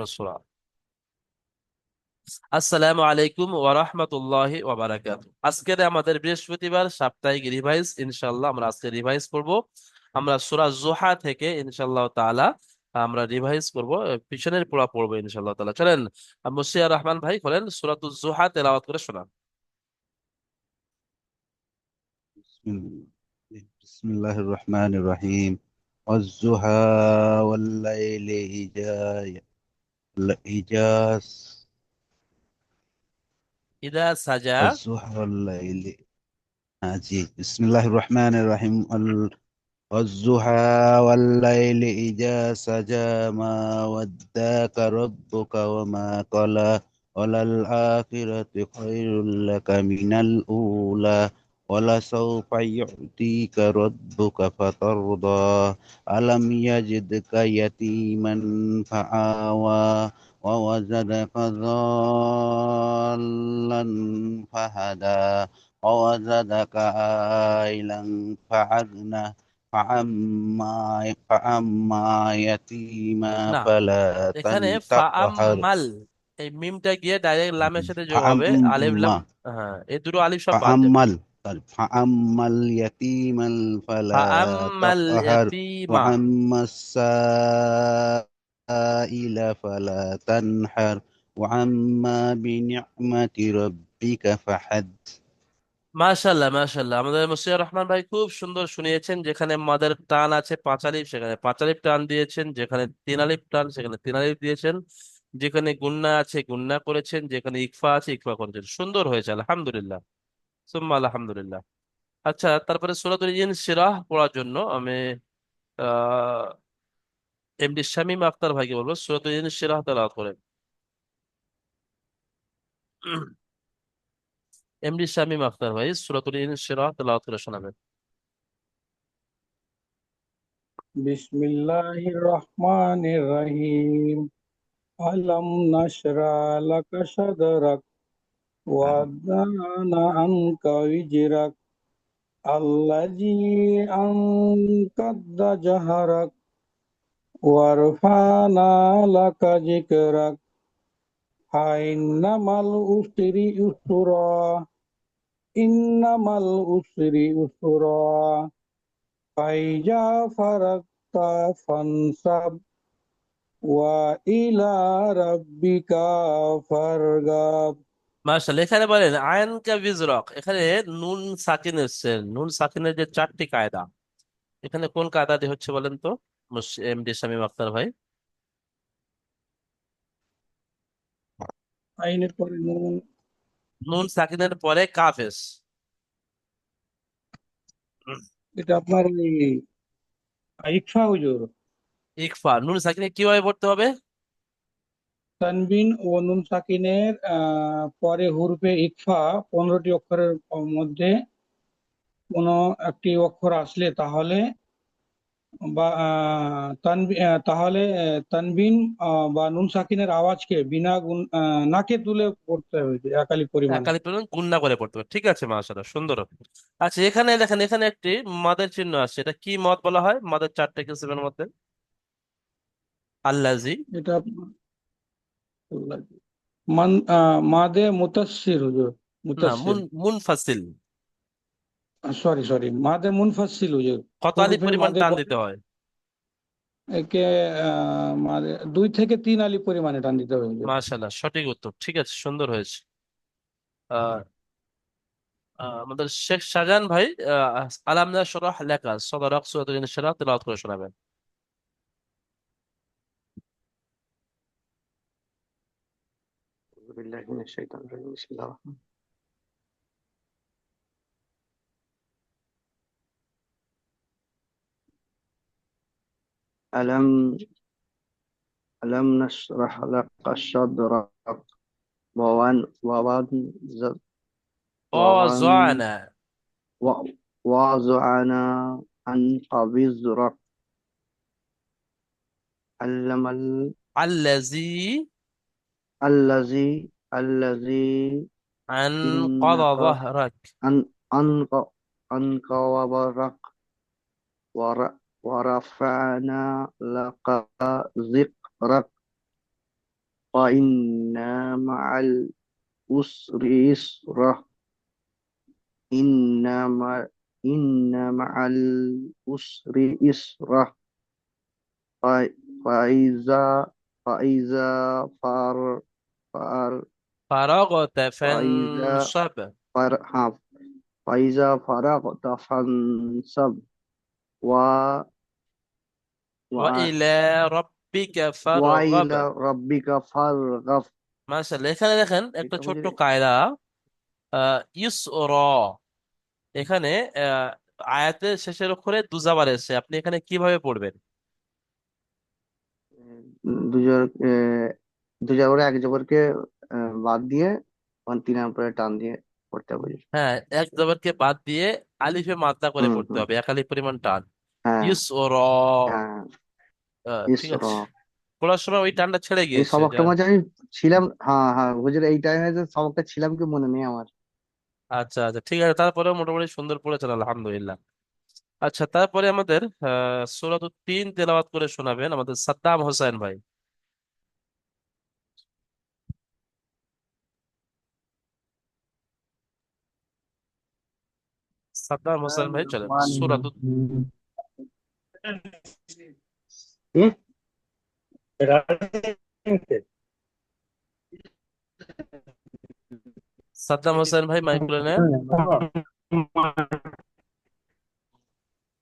সূরা। আসসালামু আলাইকুম ওয়া রাহমাতুল্লাহি ওয়া বারাকাতুহু। আজকের আমাদের বৃহস্পতিবার সাপ্তাহিক রিভাইজ, ইনশাআল্লাহ আমরা আজকে রিভাইজ করব। আমরা সূরা জুহা থেকে ইনশাআল্লাহ তাআলা আমরা রিভাইজ করব, পিছনের পড়া পড়বো ইনশাআল্লাহ তাআলা। চলেন মুসিয়া রহমান ভাই করেন সূরাতুজ জুহা তেলাওয়াত করে শোনান। بسم الله الرحمن الرحيم. والضحى والليل إجاز ইদা সাজা। والضحى والليل بسم الله الرحمن الرحيم. والضحى والليل إذا سجى ما وداك ربك وما قلى وللآخرة خير لك من الأولى ولسوف يعطيك ربك فترضى ألم يجدك يتيما فآوى ووجدك ضالا فهدى ووجدك عائلا فأغنى فأما يتيما না, فلا এখানে تقهر ফাআম্মাল, এই মিমটা গিয়ে ডাইরেক্ট লামের সাথে যোগ হবে, আলিফ লাম। فأما হ্যাঁ, এই দুটো আলিফ সব বাদ যাবে। فأما فأما اليتيم فلا ফাআম্মাল تقهر ইয়াতীমা। وأما السائل فلا تنحر وأما بنعمة ربك فحدث. মাশাল্লাহ মাশাল্লাহ, আমাদের মুসিয়া রহমান ভাই খুব সুন্দর শুনিয়েছেন। যেখানে মাদের টান আছে পাঁচ আলিফ সেখানে পাঁচ আলিফ টান দিয়েছেন, যেখানে তিন আলিফ টান সেখানে তিন আলিফ দিয়েছেন, যেখানে গুন্না আছে গুন্না করেছেন, যেখানে ইকফা আছে ইকফা করেছেন। সুন্দর হয়েছে, আলহামদুলিল্লাহ, সুম্মা আলহামদুলিল্লাহ। আচ্ছা, তারপরে সূরাতুল ইনশিরাহ পড়ার জন্য আমি আহ এমডি শামীম আখতার ভাইকে বলবো সূরাতুল ইনশিরাহ তেলাওয়াত করেন। এমডি শামীম আখতার ভাই সূরাতুল ইনশিরাহ তেলাওয়াত করে শোনাবেন। বিসমিল্লাহির রহমানির রহিম। আলাম নাশরা লাকা সাদরাক ওয়া ওয়াদানা আনকা উজরাক আল্লাযী আনকাদ্দা জাহারাক ওয়ারফানা লাকা যিকরাক ফাইন্নামাল উসরি ইউসরা ইন্নামাল উসরি ইউসরা ফাইজা ফারাগতা ফানসাব ওয়া ইলা রাব্বিকা ফারগাব। মার্শাল, এখানে বলেন আয়ন কা বিজরক, এখানে নুন সাকিন এসছে। নুন সাকিনের যে চারটি কায়দা, এখানে কোন কায়দাটি হচ্ছে বলেন তো এমডি শামীম আখতার ভাই? আইনের পরে নুন, নুন সাকিনের পরে কাফেস। এটা আপনার ওই ইকফা হুজুর। ইকফা, নুন সাকিনে কিভাবে পড়তে হবে? তানবিন ও নুন সাকিনের পরে হুরফে ইকফা 15টি অক্ষরের মধ্যে কোনো একটি অক্ষর আসলে তাহলে বা তাহলে তানবিন বা নুন সাকিনের আওয়াজকে বিনা নাকে তুলে পড়তে হবে একালি পরিমাণে। একালি পড়ুন, গুণনা করে পড়তে হবে। ঠিক আছে, মাশাআল্লাহ, সুন্দর। আচ্ছা, এখানে দেখেন, এখানে একটি মাদের চিহ্ন আছে, এটা কি মত বলা হয় মাদের চারটে কিসিমের মধ্যে? আল্লাজি। এটা মাদে মুতাসসির হুজুর, না, মুতাসসির। মুনফাসিল। সরি মাদে মুনফাসসিল হুজুর। কত আলিফ হুরুফে পরিমাণ মাদে টান দিতে হয়? একে মাদে 2 থেকে 3 আলি পরিমাণে টান দিতে হবে হুজুর। মাশাআল্লাহ, সঠিক উত্তর, ঠিক আছে, সুন্দর হয়েছে। আমাদের শেখ শাহজাহান ভাই আলাম নাশরাহ লাকা সাদরাক সূরাতুল ইনশিরাহ তেলাওয়াত করে শোনাবেন। أعوذ بالله من الشيطان الرجيم بسم الله الرحمن ألم ألم نشرح لك صدرك ووضع ووضع ওয়াযানা। ووضعنا عنك وزرك علم আল্লাযী الذي আনকাযা إنك যাহরাক। أن أنك وبرك ورفعنا لك ذكرك فإن مع العسر يسرا إن مع إن مع العسر يسرا ف- فإذا فإذا فار فار فرغت فإذا فانصب فر ها فإذا فرغت فانصب و و وإلى ربك فارغب। وإلى ربك فارغب মাশাআল্লাহ, এখানে দেখেন একটা এটা ছোট্ট বুঝলি কায়দা। ইউসর, এখানে আহ, আয়াতের শেষের অক্ষরে দুজাবার এসে আপনি এখানে কিভাবে পড়বেন? দুজোর দুজোর এক জবরকে বাদ দিয়ে তিন পরে টান দিয়ে পড়তে হবে হ্যাঁ, এক জবরকে বাদ দিয়ে আলিফে মাদ্দা করে হুম পড়তে হুম হবে, এক আলিফ পরিমাণ টান। হ্যাঁ ইউসর। হ্যাঁ ঠিক ইসর আছে, পড়ার সময় ওই টানটা ছেড়ে এই গিয়েছে যা। সবকটা মাঝে আমি ছিলাম। হ্যাঁ হ্যাঁ হুজুর এই টাইমে যে সবকটা ছিলাম কি মনে নেই আমার। আচ্ছা আচ্ছা, ঠিক আছে, তারপরে মোটামুটি সুন্দর পড়েছেন, আলহামদুলিল্লাহ। আচ্ছা, তারপরে আমাদের সূরাতুত তিন তেলাওয়াত করে শোনাবেন আমাদের সাদ্দাম হোসেন ভাই। সাদ্দাম হোসেন ভাই চলেন সূরাতুত। হুম? সাদ্দাম হোসেন ভাই মাইক খুলে নেন।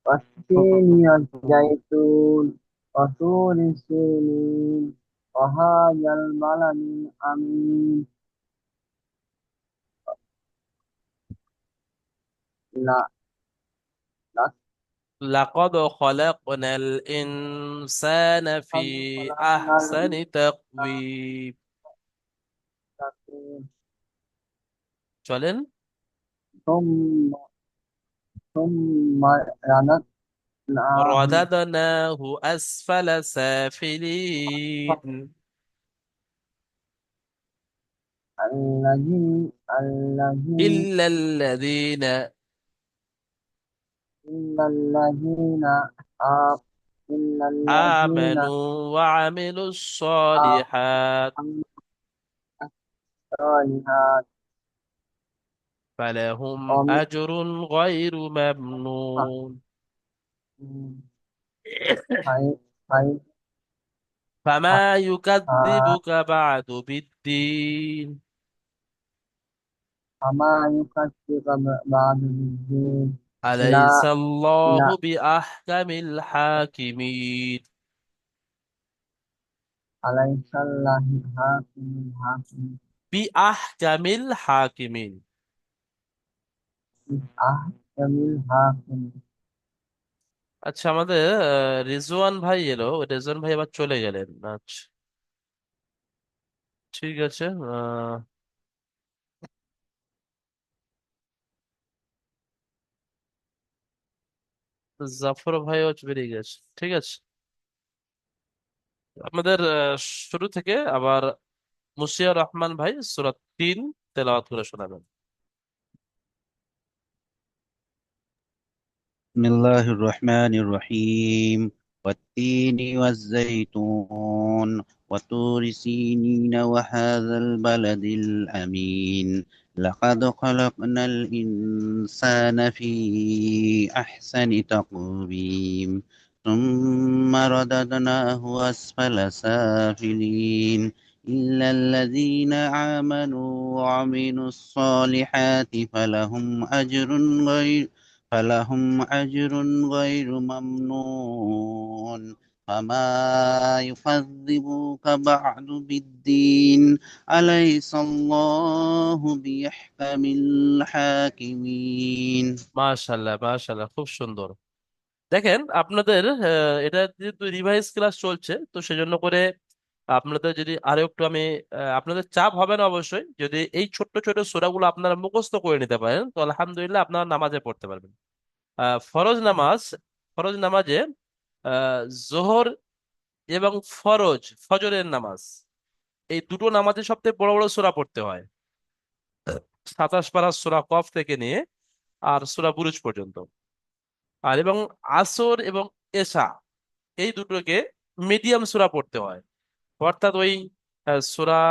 والتين والزيتون وطور سينين وهذا البلد الأمين لا لقد خلقنا الإنسان في لقد خلقنا أحسن الإنسان تقويم في تقويم চলেন। ثم ثم رددناه رددناه أسفل سافلين الذين إلا الذين إلا الذين آ- إلا الذين آمنوا وعملوا الصالحات آمنوا الصالحات فلهم ومن أجر غير ممنون فإن فإن فما يكذبك بعد بالدين فما يكذب بعد بالدين أليس لا الله لا بأحكم الحاكمين. أليس الله الحاكم بأحكم الحاكمين। أحكم الحاكم আচ্ছা, আমাদের রিজওয়ান ভাই এলো, রিজওয়ান ভাই আবার চলে গেলেন। আচ্ছা, ঠিক আছে। জাফর ভাইও বেরিয়ে গেছে, ঠিক আছে। আমাদের শুরু থেকে আবার মুশিয়ার রহমান ভাই সূরা 3 তেলাওয়াত করে শোনাবেন। بسم الله الرحمن الرحيم والتين والزيتون وطور سينين وهذا البلد الأمين لقد خلقنا الإنسان في أحسن تقويم ثم رددناه أسفل سافلين إلا الذين آمنوا وعملوا الصالحات فلهم أجر غير ممنون فما يكذبوك بعد بالدين أليس الله بيحكم الحاكمين মাশাল্লাহ মাশাল্লাহ, খুব সুন্দর। দেখেন আপনাদের এটা যেহেতু রিভাইজ ক্লাস চলছে, তো সেজন্য করে আপনাদের যদি আরো একটু আমি আপনাদের চাপ হবে না অবশ্যই, যদি এই ছোট্ট ছোট সূরাগুলো আপনারা মুখস্থ করে নিতে পারেন তো আলহামদুলিল্লাহ আপনারা নামাজে পড়তে পারবেন। ফরজ নামাজ, ফরজ নামাজে আহ, জোহর এবং ফজরের নামাজ, এই দুটো নামাজে সবথেকে বড় বড় সূরা পড়তে হয়। 27 পারা সূরা কফ থেকে নিয়ে আর সূরা বুরুজ পর্যন্ত। আর এবং আসর এবং এশা, এই দুটোকে মিডিয়াম সূরা পড়তে হয়। অর্থাৎ ওই সূরা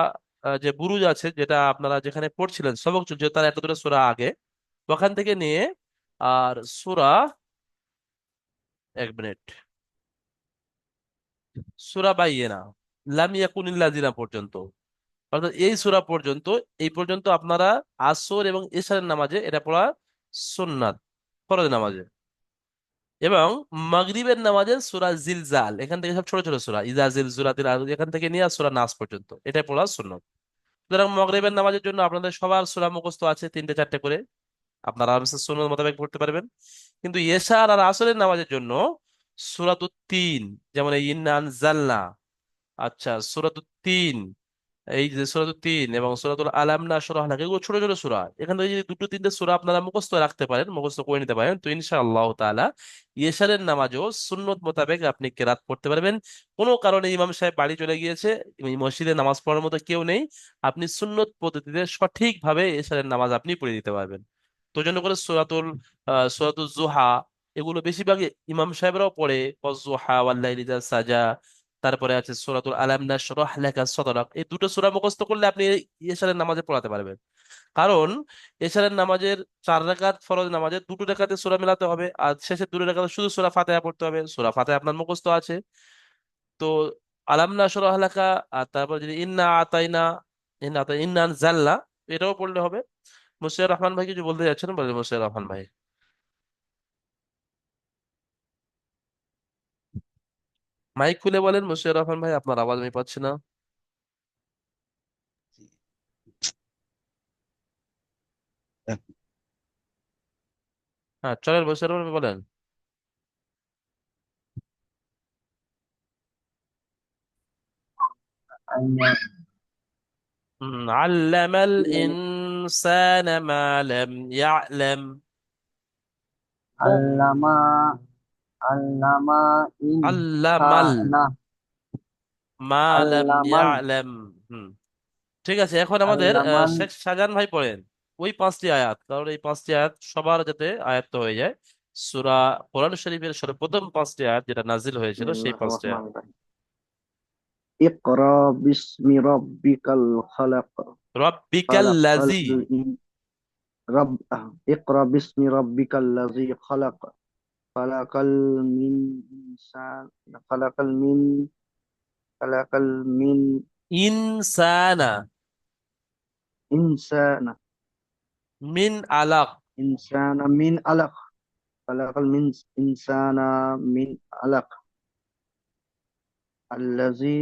যে বুরুজ আছে, যেটা আপনারা যেখানে পড়ছিলেন সবক চলছে তার একটা দুটো সূরা আগে, ওখান থেকে নিয়ে আর সূরা, এক মিনিট, সূরা বাইয়েনা, লাম ইয়াকুনিল্লাযিনা পর্যন্ত, অর্থাৎ এই সূরা পর্যন্ত, এই পর্যন্ত আপনারা আসর এবং এশারের নামাজে এটা পড়া সুন্নাত, ফরজ নামাজে। এবং মাগরিবের নামাজের সূরা জিলজাল, এখান থেকে সব ছোট ছোট সূরা, ইজা জিলজুলাতিল আরদ, এখান থেকে নিয়ে সূরা নাস পর্যন্ত এটা পড়া সুন্নাত। সুতরাং মাগরিবের নামাজের জন্য আপনাদের সবার সূরা মুখস্থ আছে, তিনটে চারটে করে, আপনারা আরামসে সুন্নত মোতাবেক পড়তে পারবেন। কিন্তু এশার আর আসরের নামাজের জন্য সূরাতুত তিন, যেমন এই ইন্না আনজালনা, আচ্ছা সূরাতুত তিন, এই যে সূরাতুল তিন এবং সূরাতুল আলাম নাশরাহ লাক, এগুলো ছোট ছোট সূরা, এখান থেকে যদি দুটো তিনটে সূরা আপনারা মুখস্থ রাখতে পারেন, মুখস্থ করে নিতে পারেন, তো ইনশাআল্লাহ তাআলা ইশারের নামাজও সুন্নত মোতাবেক আপনি কেরাত পড়তে পারবেন। কোনো কারণে ইমাম সাহেব বাড়ি চলে গিয়েছে, এই মসজিদে নামাজ পড়ার মতো কেউ নেই, আপনি সুন্নত পদ্ধতিতে সঠিকভাবে ইশারের নামাজ আপনি পড়ে দিতে পারবেন। তো জন্য করে সূরাতুল জুহা, এগুলো বেশিরভাগ ইমাম সাহেবরাও পড়ে, ওয়াজ-জুহা ওয়াল-লাইলি ইযা সাজা। তারপরে আছে সূরাতুল আলাম নাশরাহ লাকা সাদরাক, এই দুটো সূরা মুখস্থ করলে আপনি এশারের নামাজে পড়াতে পারবেন। কারণ এশারের নামাজের 4 রাকাত ফরজ নামাজের দুটো রাকাতে সূরা মেলাতে হবে, আর শেষের দুটো রাকাতে শুধু সূরা ফাতিহা পড়তে হবে, সূরা ফাতিহা আপনার মুখস্থ আছে। তো আলাম নাশরাহ লাকা, আর তারপর যদি ইন্না আনজালনা, এটাও পড়লে হবে। মুশিয়ার রহমান ভাই কিছু বলতে যাচ্ছেন, বলে মুশিয়ার রহমান ভাই। মাইক খুলে বলেন মুশিয়ার রহমান ভাই, আপনার আওয়াজ আমি পাচ্ছি না। হ্যাঁ চলেন মুশিয়ার রহমান ভাই বলেন। আল্লামাল ইনসানা মা লাম ইয়ালাম। আল্লামা আল্লামা আল্লামাল ইনসানা মা লাম আল্লামাল ইয়ালাম। হুম, ঠিক আছে, এখন আমাদের আল্লামাল শেখ শাহজাহান ভাই পড়েন ওই 5টি আয়াত, কারণ এই 5টি আয়াত সবার যাতে আয়াত্ত হয়ে যায়। সূরা কোরআন শরীফের সর্বপ্রথম 5টি আয়াত যেটা নাজিল হয়েছিল, সেই বিসমিল্লাহির 5টি আয়াত। রহমানির রহিম। ইকরা বিসমি রাব্বিকাল খালাক খালাকাল রব্বিকাল্লাজি। ইন- রাব ইকরা বিসমি রাব্বিকাল্লাযী খালাক খালাকাল মিন ইনসান খালাকাল মিন খালাকাল মিন ইনসানা ইনসানা মিন আলাক। ইনসানা মিন আলাক খালাকাল মিন ইনসানা মিন আলাক আল্লাযী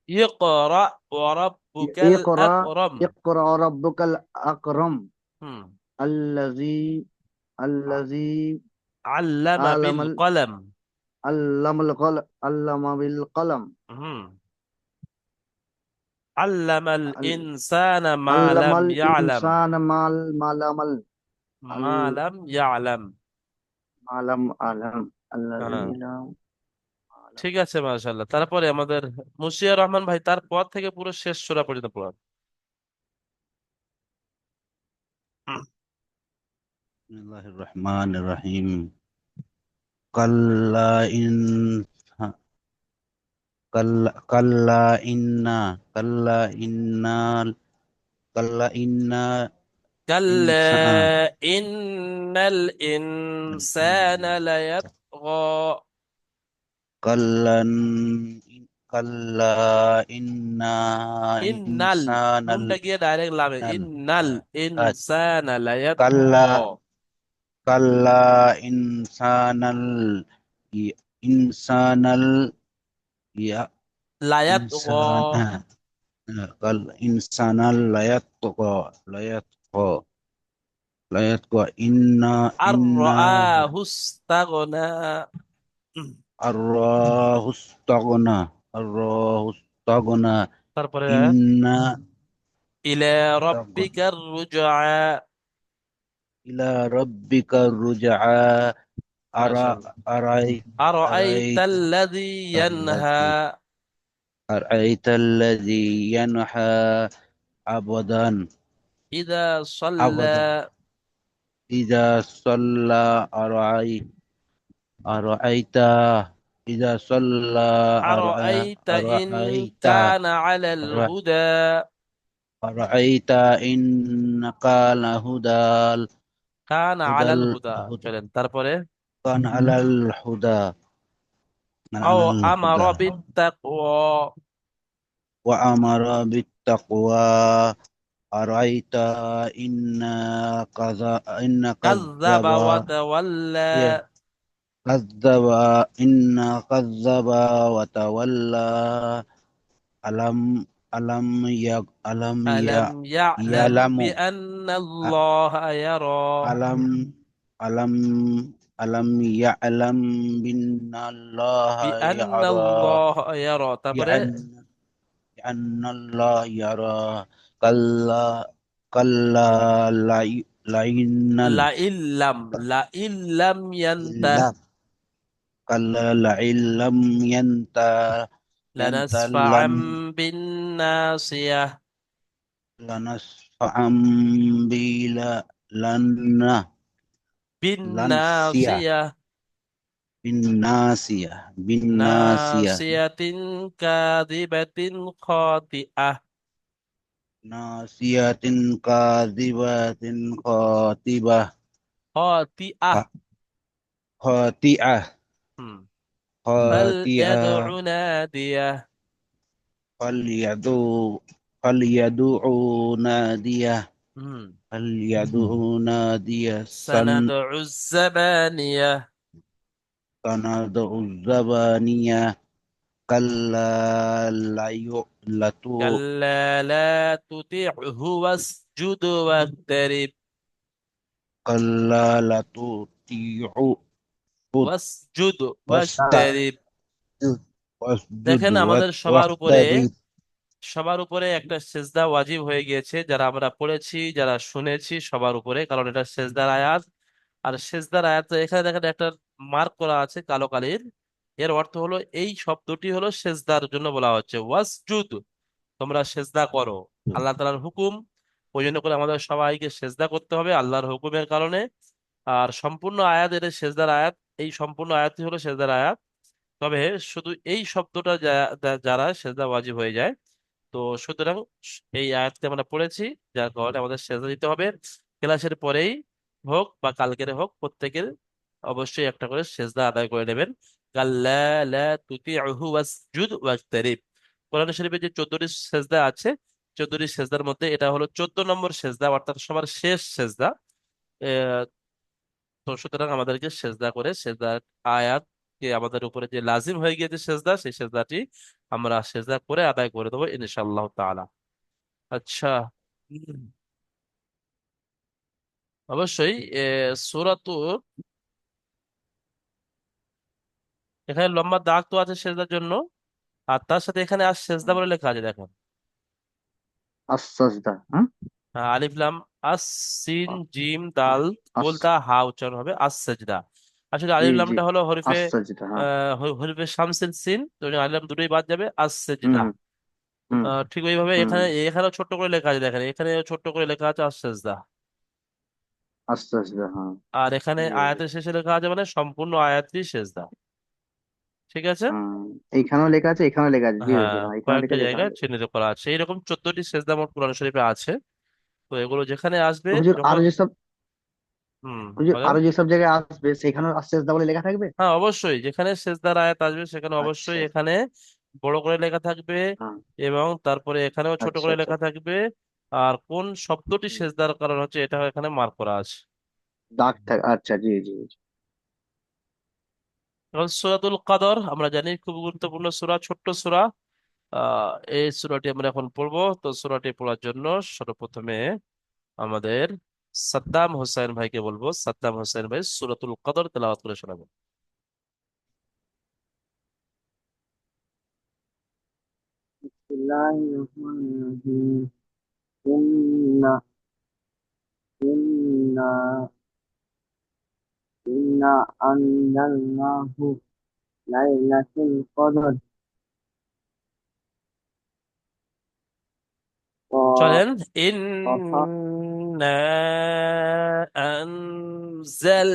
ইকরা ওয়া রাব্বুকাল ইকরা আকরাম। ইকরা রাব্বুকাল আকরাম হুম, আল্লাযী আল্লাযী আল্লামা বিল আলামাল কলম। আল্লামা বিল কলম হুম, আল্লামাল ইনসানা মা লাম আল্লামাল ইয়ালাম। ইনসানা মালামাল আল মা লাম ইয়ালাম। মালাম আলাম হ্যাঁ, আল্লাযী লাম আলাম। ঠিক আছে মাশাআল্লাহ। তারপরে আমাদের মুশিয়ার রহমান ভাই তারপর থেকে পুরো শেষ সূরা পর্যন্ত পড়ান। বিসমিল্লাহির রহমানির রহিম। কাল্লা ইন কাল্লা ইন্না কাল্লা ইন্নাল কাল্লা ইন্না কাল্লা ইনসা ইন্নাল ইনসানা লায়াতগা। কাল্লান কাল্লা ইন্না ইন্নাল, ইনসানাল নুনটা গিয়ে ডাইরেক্ট লামে, ইন্নাল ইনসানা কাল্লা লায়াতগা। কাল্লা ইনসানাল ইনসানাল ইয়া লায়াতগা। ইনসানা কাল ইনসানাল লায়াতগা ইন্না আর ইন্না রাআহুস্তাগনা। আররাহুস্তাগনা আররাহুস্তাগনা তারপরে ইন্না ইলা তাগনা রাব্বিকার রুজআ। ইলা রাব্বিকা রুজআ আরা মাশাআল্লাহ। আরাই আরাইতা আরাআইতাল্লাযী ইয়ানহা। আল্লাযী আরাইতাল্লাযী ইয়ানহা আবাদান ইযা সাল্লা। আবাদান ইযা সাল্লা আরাইতা إذا صلى أرأيت إن أرأيت كان على الهدى أرأيت إن كان هدى كان هدى على الهدى الهدى চলেন তারপরে كان على الهدى كان أو على أمر الهدى بالتقوى وأمر بالتقوى أرأيت إن إن كذب كذب وتولى كذب إن كذب وتولى ألم ألم يعلم يعلم بأن الله يرى ألم ألم ألم يعلم بأن الله بأن يرى الله يرى তারপরে بأن الله يرى كلا كلا لئن لئن لم ينته إلا كلا لئن لم لنسفعا بالناصية لنسفعا لن لنسيا بالناصية بالناسية ناصية كاذبة خاطئة ناسية كاذبة خاطبة خاطئة خاطئة مم. خاطئة فليدع ناديه فليدعو فليدعو ناديه مم. فليدعو ناديه سندع الزبانية سندع الزبانية كلا كلا لا تطعه واسجد واقترب كلا لتطيع واسجد واستعد واقترب واسجد দেখেন আমাদের واقترب সবার উপরে একটা সেজদা ওয়াজিব হয়ে গিয়েছে, যারা আমরা পড়েছি যারা শুনেছি সবার উপরে, কারণ এটা সেজদার আয়াত। আর সেজদার আয়াত এখানে দেখেন একটা মার্ক করা আছে কালো কালির, এর অর্থ হলো এই শব্দটি হলো সেজদার জন্য বলা হচ্ছে ওয়াসজুদ, তোমরা সেজদা করো, আল্লাহ তাআলার হুকুম, ওই জন্য করে আমাদের সবাইকে সেজদা করতে হবে আল্লাহর হুকুমের কারণে। আর সম্পূর্ণ আয়াত এটা সেজদার আয়াত, এই সম্পূর্ণ আয়াতটি হলো সেজদার আয়াত। তবে শুধু এই শব্দটা যারা সেজদা ওয়াজিব হয়ে যায়, তো সুতরাং এই আয়াতটি আমরা পড়েছি, যার কারণে আমাদের সেজদা দিতে হবে। ক্লাসের পরেই হোক বা কালকের হোক, প্রত্যেকের অবশ্যই একটা করে সেজদা আদায় করে নেবেন। কাল্লা লা তুতিউহু ওয়াসজুদ ওয়াকতারিব। কোরআন শরীফে যে 14টি সেজদা আছে, 14টি সেজদার মধ্যে এটা হলো 14 নম্বর সেজদা, অর্থাৎ সবার শেষ সেজদা। তো সুতরাং আমাদেরকে সেজদা করে সেজদার আয়াত আমাদের উপরে যে লাজিম হয়ে গিয়েছে সেজদা, সেই সেজদাটি আমরা সেজদা করে আদায় করে দেবো ইনশাআল্লাহ তাআলা। আচ্ছা। উম, অবশ্যই সূরাতু, এখানে লম্বা দাগ তো আছে সেজদার জন্য, আর তার সাথে এখানে আর সেজদা বলে লেখা আছে দেখেন। আসাজদা, হ্যাঁ। আলিফ লাম আস, সিন জিম দাল, আস গোলতা হা উচ্চারণ হবে আস সেজদা। আসলে জি আলিফ জি, লামটা হলো হরফে আসাজদা, হ্যাঁ। হরফে শামসিন সিন, তো আলিফ লাম দুটোই বাদ যাবে, আস সেজদা। হুম হুম ঠিক ওইভাবে হুম। এখানেও ছোট্ট করে লেখা আছে দেখেন, এখানে ছোট্ট করে লেখা আছে আস-সাজদা। আসাজদা, হ্যাঁ। আর এখানে জি জি। আয়াতের শেষে লেখা আছে মানে সম্পূর্ণ আয়াতটি সেজদা। ঠিক আছে। হুম, এইখানেও লেখা আছে, এখানেও লেখা আছে, জি হ্যাঁ, হুজুর, হ্যাঁ, এখানেও লেখা কয়েকটা আছে, এখানেও জায়গায় লেখা আছে। চিহ্নিত করা আছে, এইরকম 14টি সেজদা মোট কোরআন শরীফে আছে। তো এগুলো যেখানে আসবে হুজুর যখন, আরো যেসব হুম, হুজুর বলেন। আরো যেসব জায়গায় আসবে সেখানেও আসাজদা বলে লেখা থাকবে? হ্যাঁ অবশ্যই, যেখানে সেজদার আয়াত আসবে সেখানে আচ্ছা। অবশ্যই এখানে বড় করে লেখা থাকবে, হ্যাঁ। এবং তারপরে এখানেও ছোট আচ্ছা করে আচ্ছা। লেখা থাকবে। আর কোন শব্দটি হুম, সেজদার কারণ হচ্ছে এটা এখানে মার্ক করা আছে। দাগ থাকে, আচ্ছা, জি জি জি। এখন সূরাতুল কদর আমরা জানি খুব গুরুত্বপূর্ণ সূরা, ছোট্ট সূরা। এই সূরাটি আমরা এখন পড়বো। তো সূরাটি পড়ার জন্য সর্বপ্রথমে আমাদের সাদ্দাম হোসেন ভাইকে বলবো, সাদ্দাম হোসেন ভাই সূরাতুল কদর তেলাওয়াত করে শোনাবেন। বিসমিল্লাহির রহমানির রহিম। ইন্না ইন্না ইন্না আনজালনাহু লাইলাতুল কদর। চলেন। কফা ইন্না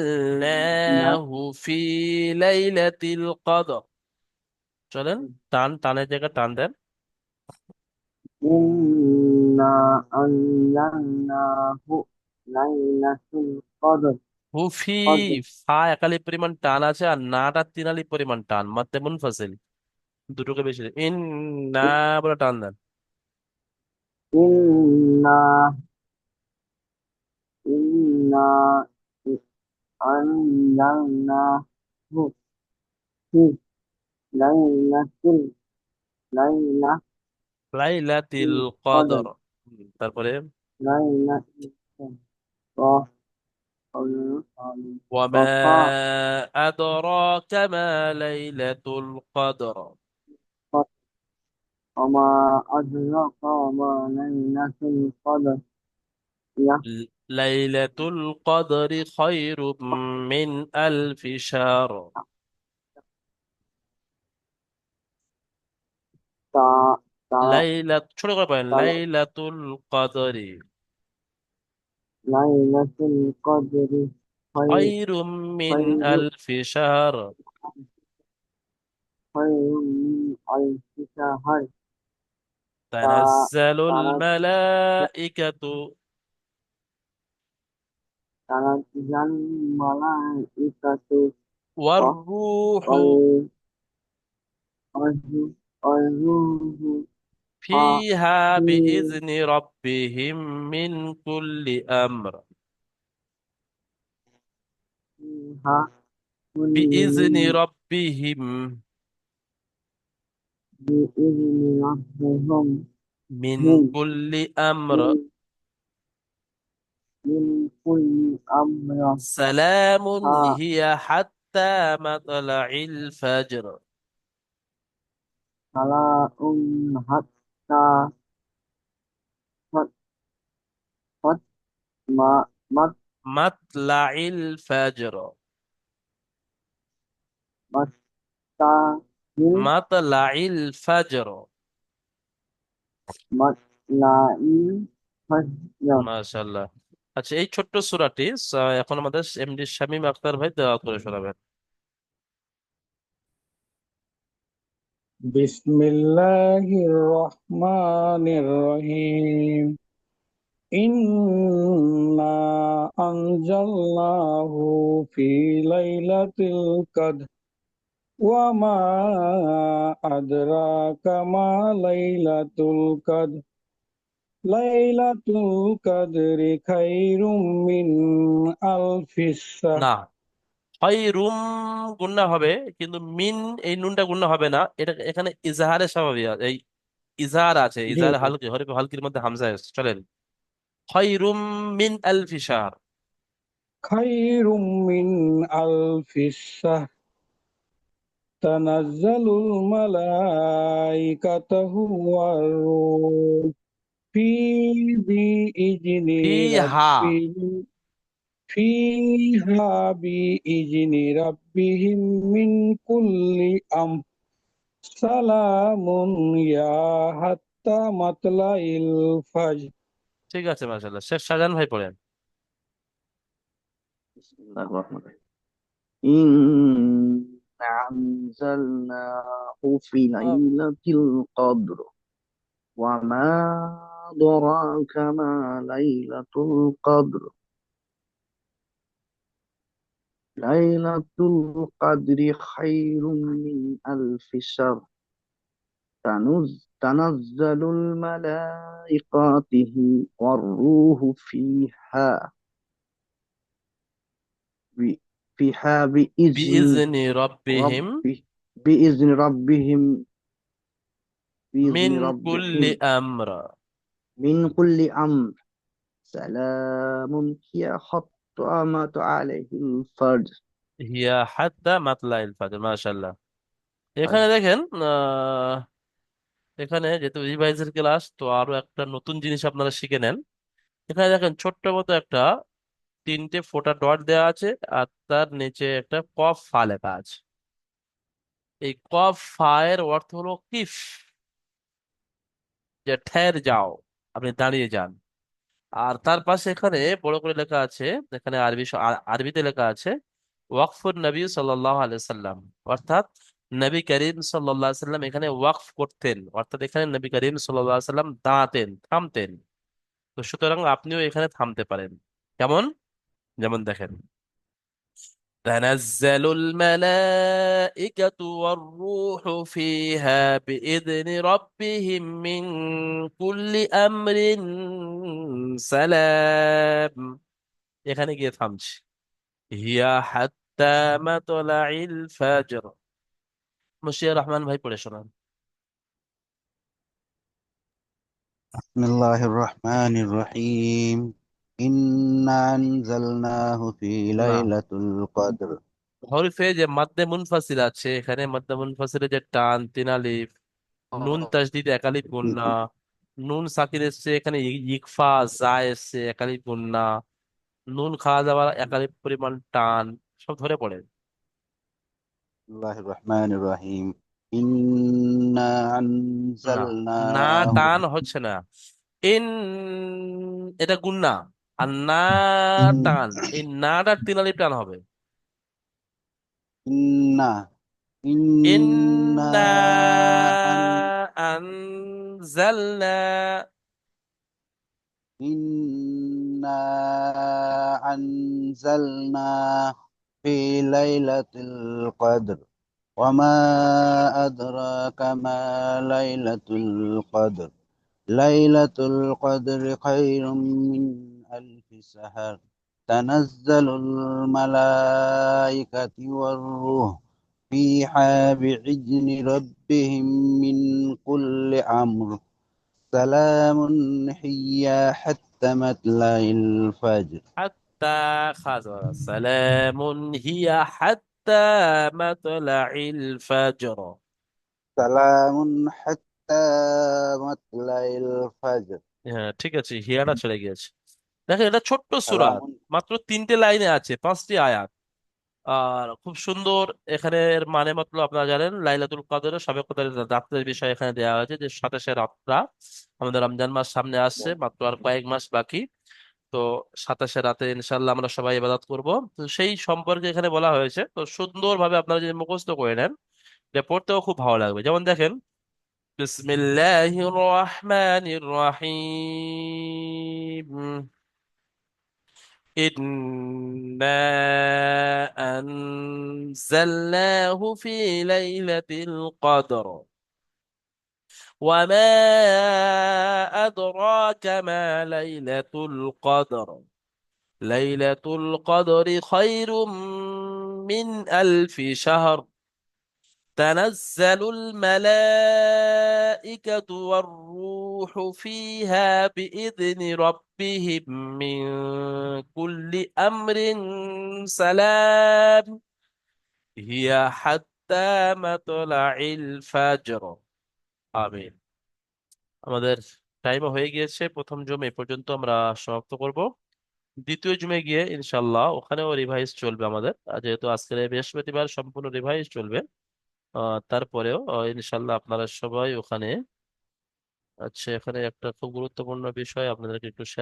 আনজালনাহু ফি লাইলাতিল কদর। চলেন, টানের জায়গায় টান দেন। إنا أنزلناه ليلة القدر হুফি, قدر ফা একালি পরিমাণ টান আছে, আর নাটা তিনালি পরিমাণ টান, মাত্তে মুনফাসিল, দুটোকে বেশি ইন না বলে টান দেন। إنا إنا أنزلناه في ليلة ليلة লাইলাতিল القدر কদর। তারপরে ليلة القدر ওয়ামা وفاء আদরাকা মা লাইলাতুল কদর। وما أدرك ما ليلة القدر يا লাইলাতুল কদরি খায়রুম মিন আলফি শাহর। تا تا ছোট করে পড়েন, تا লাইলাতুল কদরি ليلة القدر خير খায়রুম মিন خير আলফি শাহর। خير من ألف شهر تا তানাজ্জালুল تنزل মালাইকাতু تنزل الملائكة ওয়ার-রূহু وال- والروح والروح ফিহা فيها বিইذনি রাব্বিহিম মিন কুল্লি আমর। বিইذনি كل রাব্বিহিম بإذن ربهم মিন من কুল্লি আমর। من من كل أمر সালামুন ها হিয়া হাত্তা মাতলাইল ফাজর। فلا حتى حتى ما মাতলাইল ফাজর। متى মাতলাইল ফাজর। مطلع الفجر মাশাআল্লাহ। আচ্ছা, এই ছোট্ট সূরাটি এখন আমাদের এমডি শামীম আখতার ভাই তেলাওয়াত করে শোনাবেন। বিসমিল্লাহির রহমানির রহিম। ইন্না আনজালনাহু ফি লাইলাতিল কদর ওয়া মা আদরাকা মা লাইলাতুল কদর লাইলাতুল কদরি খায়রুম মিন আলফিস শাহর। না, হয় রুম গুণনা হবে, কিন্তু মিন এই নুনটা গুণনা হবে না, এটা এখানে ইজাহারে স্বাভাবিক এই ইজাহার আছে, জি ইজাহার জি। হালকি হরফে হালকির মধ্যে হামজা আছে। চলেন, হয় রুম মিন আলফি শাহর। খায়রুম মিন আলফিস শাহর তানাজ্জালুল মালাইকাতু ওয়ার রূহ ফি বিইজনি ফিহা, রাব্বিহিম ফিহা বিইজনি রাব্বিহিম মিন কুল্লি আমর সালামুন ইয়া হাত্তা মাতলাইল ফাজর। ঠিক আছে, মাশাআল্লাহ। শেখ শাহজাহান ভাই পড়েন। بسم الله الرحمن الرحيم إنا أنزلناه في ليلة القدر وما أدراك ما ليلة القدر ليلة القدر خير من ألف شهر تنزل الملائكة والروح فيها বিইذনি রাব্বিহিম ربه بإذن ربهم মিন بإذن কুল্লি ربهم আমর। من كل أمر سلام هي حتى مات عليه الفجر হিয়া হাত্তা মাতলাইল ফাজর। মাশাআল্লাহ। এখানে طيب দেখেন, এখানে যেহেতু রিভাইজের ক্লাস, তো আরো একটা নতুন জিনিস আপনারা শিখে নেন। এখানে দেখেন ছোট্ট মতো একটা তিনটে ফোঁটা ডট দেওয়া আছে, আর তার নিচে একটা কফ ফা লেখা আছে। এই কফ ফা এর অর্থ হলো কিফ, যে ঠের যাও, আপনি দাঁড়িয়ে যান। আর তার পাশে এখানে বড় করে লেখা আছে, এখানে আরবিতে লেখা আছে ওয়াকফুন নবী সাল্লাল্লাহু আলাইহি সাল্লাম, অর্থাৎ নবী করিম সাল্লাল্লাহু আলাইহি সাল্লাম এখানে ওয়াকফ করতেন, অর্থাৎ এখানে নবী করিম সাল্লাল্লাহু আলাইহি সাল্লাম দাঁড়াতেন, থামতেন। তো সুতরাং আপনিও এখানে থামতে পারেন। কেমন? যেমন দেখেন, تنزل الملائكة والروح فيها بإذن ربهم من كل أمر سلام। এখানে গিয়ে থামছি। হিয়া হাত্তা মাতলাইল ফাজর। মুশিয়া রহমান ভাই পড়ে শোনান। بسم الله الرحمن الرحيم إنا أنزلناه في না, ليلة القدر হরফে যে মাদ্দে মুনফাসিল আছে, এখানে মাদ্দে মুনফাসিলে যে টান, তিন আলিফ, নুন তাসদিদ এক আলিফ গুন্না, নুন সাকিন এসছে এখানে, ইকফা জা এসছে এক আলিফ গুন্না, নুন খাওয়া যাওয়ার এক আলিফ পরিমাণ টান, সব ধরে পড়ে। بسم الله الرحمن الرحيم إنا না, না أنزلناه টান হচ্ছে না। ইন, এটা গুন্না। আর না إن টান, এই নাটার তিন আলিফ টান হবে। إنا إنا ইন্না أن আনজালনা। إنا أنزلناه في ليلة القدر وما أدراك ما ليلة القدر ليلة القدر خير من ألف شهر تنزل الملائكة والروح فيها بإذن ربهم من كل أمر سلام هي حتى مطلع الفجر হাত্তা খাজা সালামুন হিয়া হাত্তা মাতলাইল ফাজর। سلام حتى مطلع الفجر হ্যাঁ ঠিক আছে, হিয়াটা চলে গিয়েছে। দেখেন এটা ছোট্ট সূরা, سلام মাত্র তিনটে লাইনে আছে, পাঁচটি আয়াত। আর খুব সুন্দর। এখানে এর মানে মতলব আপনারা জানেন, লাইলাতুল কদরের সবে কদরের রাতের বিষয় এখানে দেওয়া হয়েছে, যে 27 রাতটা। আমাদের রমজান মাস সামনে আসছে, মাত্র আর কয়েক মাস বাকি। তো 27 রাতে ইনশাল্লাহ আমরা সবাই ইবাদত করব। তো সেই সম্পর্কে এখানে বলা হয়েছে। তো সুন্দরভাবে আপনারা যদি মুখস্থ করে নেন, এটা পড়তেও খুব ভালো লাগবে। যেমন দেখেন, বিসমিল্লাহির রহমানির রহিম, إنا أنزلناه في ليلة القدر وما أدراك ما ليلة القدر ليلة القدر خير من ألف شهر تنزل الملائكة والروح فيها بإذن ربهم من كل أمر سلام هي حتى مطلع الفجر। আমিন। আমাদের টাইমও হয়ে গিয়েছে, প্রথম জুমে এ পর্যন্ত আমরা সমাপ্ত করব। দ্বিতীয় জুমে গিয়ে ইনশাল্লাহ ওখানেও রিভাইজ চলবে আমাদের, আর যেহেতু আজকের এই বৃহস্পতিবার সম্পূর্ণ রিভাইজ চলবে। তারপরেও ইনশাল্লাহ আপনারা সবাই ওখানে, আচ্ছা এখানে একটা খুব গুরুত্বপূর্ণ বিষয় আপনাদেরকে একটু শেয়ার